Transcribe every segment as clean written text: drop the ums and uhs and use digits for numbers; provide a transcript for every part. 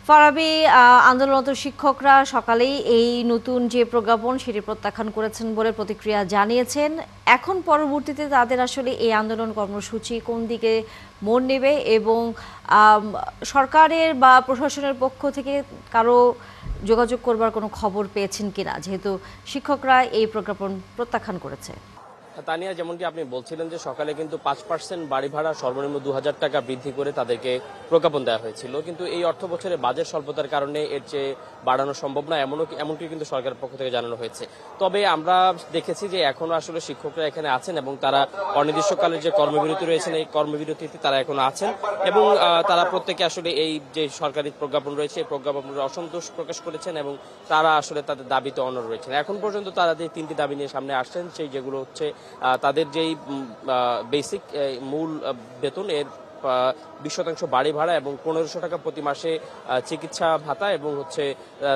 ফারাবী, আন্দোলনরত শিক্ষকরা সকালেই এই নতুন যে প্রজ্ঞাপন সেটি প্রত্যাখ্যান করেছেন বলে প্রতিক্রিয়া জানিয়েছেন। এখন পরবর্তীতে তাদের আসলে এই আন্দোলন কর্মসূচি কোন দিকে মোড় নেবে এবং সরকারের বা প্রশাসনের পক্ষ থেকে কারো যোগাযোগ করবার কোনো খবর পেয়েছেন কিনা, যেহেতু শিক্ষকরা এই প্রজ্ঞাপন প্রত্যাখ্যান করেছে? তানিয়া, যেমনটি আপনি বলছিলেন যে সকালে কিন্তু ৫% বাড়ি ভাড়া সর্বনিম্ন ২,০০০ টাকা বৃদ্ধি করে তাদেরকে প্রজ্ঞাপন দেওয়া হয়েছিল, কিন্তু এই অর্থ বছরে বাজেট স্বল্পতার কারণে এর চেয়ে বাড়ানো সম্ভব না এমনকি কিন্তু সরকারের পক্ষ থেকে জানানো হয়েছে। তবে আমরা দেখেছি যে এখনো আসলে শিক্ষকরা এখানে আছেন এবং তারা অনির্দিষ্টকালের যে কর্মবিরতি রয়েছেন এই কর্মবিরতিতে তারা এখনো আছেন এবং তারা প্রত্যেকে আসলে এই যে সরকারি প্রজ্ঞাপন রয়েছে এই প্রজ্ঞাপনের অসন্তোষ প্রকাশ করেছেন এবং তারা আসলে তাদের দাবিতে অনড় রয়েছেন। এখন পর্যন্ত তারা যে ৩টি দাবি নিয়ে সামনে আসছেন সেই যেগুলো হচ্ছে তাদের যেই বেসিক মূল বেতন এর ২০% বাড়ি ভাড়া এবং ১৫০০ টাকা প্রতি মাসে চিকিৎসা ভাতা এবং হচ্ছে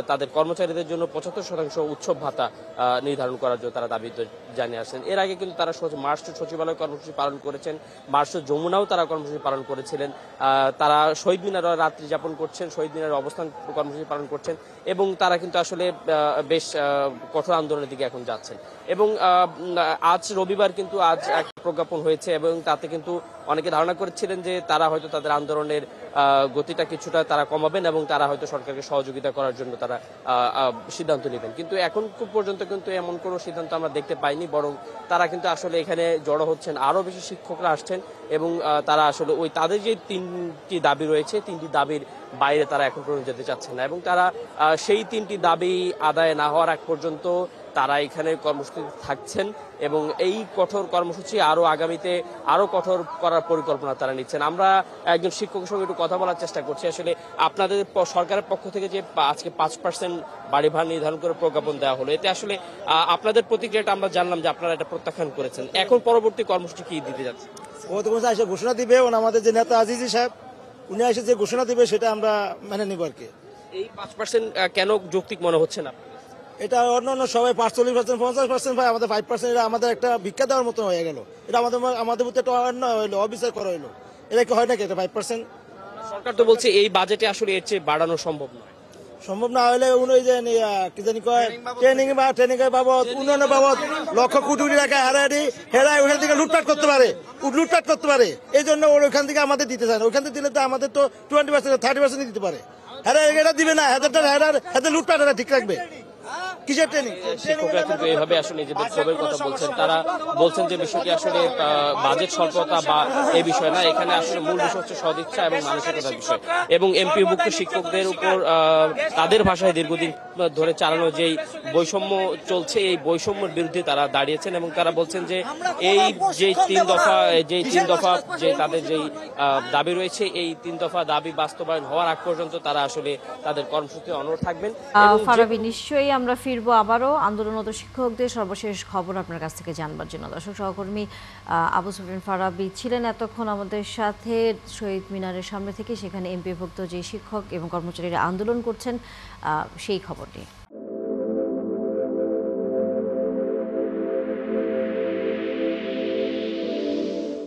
তাদের কর্মচারীদের জন্য ৭৫% উৎসব ভাতা নির্ধারণ করার জন্য তারা দাবি জানিয়ে আসেন। এর আগে কিন্তু তারা মার্চ টু সচিবালয় কর্মসূচি পালন করেছেন, মার্চ টু যমুনাও তারা কর্মসূচি পালন করেছিলেন, তারা শহীদ মিনারে রাত্রি যাপন করছেন, শহীদ মিনারে অবস্থান কর্মসূচি পালন করছেন এবং তারা কিন্তু আসলে বেশ কঠোর আন্দোলনের দিকে এখন যাচ্ছেন। এবং আজ রবিবার কিন্তু আজ এক প্রজ্ঞাপন হয়েছে এবং তাতে কিন্তু অনেকে ধারণা করেছিলেন যে তারা হয়তো তাদের আন্দোলনের গতিটা কিছুটা তারা কমাবেন এবং তারা হয়তো সরকারকে সহযোগিতা করার জন্য তারা সিদ্ধান্ত নেবেন, কিন্তু এখন খুব পর্যন্ত কিন্তু এমন কোনো সিদ্ধান্ত আমরা দেখতে পাইনি, বরং তারা কিন্তু আসলে এখানে জড়ো হচ্ছেন, আরো বেশি শিক্ষকরা আসছেন এবং তারা আসলে ওই তাদের যে ৩টি দাবি রয়েছে ৩টি দাবির বাইরে তারা এখন পর্যন্ত যেতে চাচ্ছেন না এবং তারা সেই ৩টি দাবি আদায় না হওয়ার আগ পর্যন্ত তারা এখানে কর্মসূচি থাকছেন এবং এই কঠোর কর্মসূচি আরো আগামীতে আরো কঠোর করার পরিকল্পনা তারা নিচ্ছেন। আমরা একজন শিক্ষকের সঙ্গে একটু কথা বলার চেষ্টা করছি, আসলে আপনাদের সরকারের পক্ষ থেকে যে আজকে ৫% বাড়ি ভাড়া নির্ধারণ করে প্রজ্ঞাপন দেওয়া হলো, এতে আসলে আপনাদের প্রতিক্রিয়াটা আমরা জানলাম যে আপনারা এটা প্রত্যাখ্যান করেছেন, এখন পরবর্তী কর্মসূচি কি দিতে যাচ্ছে? ও তো এসে ঘোষণা দিবে, আমাদের যে নেতা আজিজি সাহেব উনি এসে যে ঘোষণা দিবে সেটা আমরা মেনে নিব আর কি। এই ৫% কেন যৌক্তিক মনে হচ্ছে না? এটা অন্য সবাই ৪৫%, ৫০% ভাই, আমাদের 5% এটা আমাদের একটা ভিক্ষা দেওয়ার মতো হয়ে গেল। এটা আমাদের প্রতি একটা অন্যায় হইলো, অবিচার করা হইলো। এটা কি হয় নাকি? এটা 5% সরকার তো বলছে এই বাজেটে আসলে এর চেয়ে বাড়ানো সম্ভব নয়। সম্ভব না হলে উনি যে কি জানি কয় ট্রেনিং এর বাবদ, উন্নয়নের বাবদ লক্ষ কোটি টাকা হেরাই ওখান থেকে লুটপাট করতে পারে। এই জন্য ওখান থেকে আমাদের দিতে চায় না। ওখান থেকে দিলে তো আমাদের তো 20%, 30% দিতে পারে। এটা দিবে না, হাতে লুটপাট ঠিক রাখবে। শিক্ষকরা কিন্তু এইভাবে আসলে নিজেদের ক্ষোভের কথা বলছেন, তারা বলছেন যে বিষয়টি আসলে বাজেট স্বল্পতা বা এই বিষয় না, এখানে আসলে মূল বিষয় হচ্ছে সদিচ্ছা এবং মানসিকতার বিষয় এবং এমপিওভুক্ত শিক্ষকদের উপর তাদের ভাষায় দীর্ঘদিন ধরে চালানো যেই বৈষম্য চলছে এই বৈষম্যের বিরুদ্ধে তারা দাঁড়িয়েছেন এবং তারা বলছেন যে এই যে ৩ দফা যে তাদের যেই দাবি রয়েছে এই ৩ দফা দাবি বাস্তবায়ন হওয়ার আগ পর্যন্ত তারা আসলে তাদের কর্মসূচিতে অনড় থাকবেন। ফারাবী, নিশ্চয়ই আমরা ফিরবো আবারও আন্দোলনরত শিক্ষকদের সর্বশেষ খবর আপনার কাছ থেকে জানবার জন্য। দর্শক, সহকর্মী আবু সুফিয়ান ফারাবী ছিলেন এতক্ষণ আমাদের সাথে শহীদ মিনারের সামনে থেকে, সেখানে এমপিভুক্ত যে শিক্ষক এবং কর্মচারীরা আন্দোলন করছেন সেই খবরটি।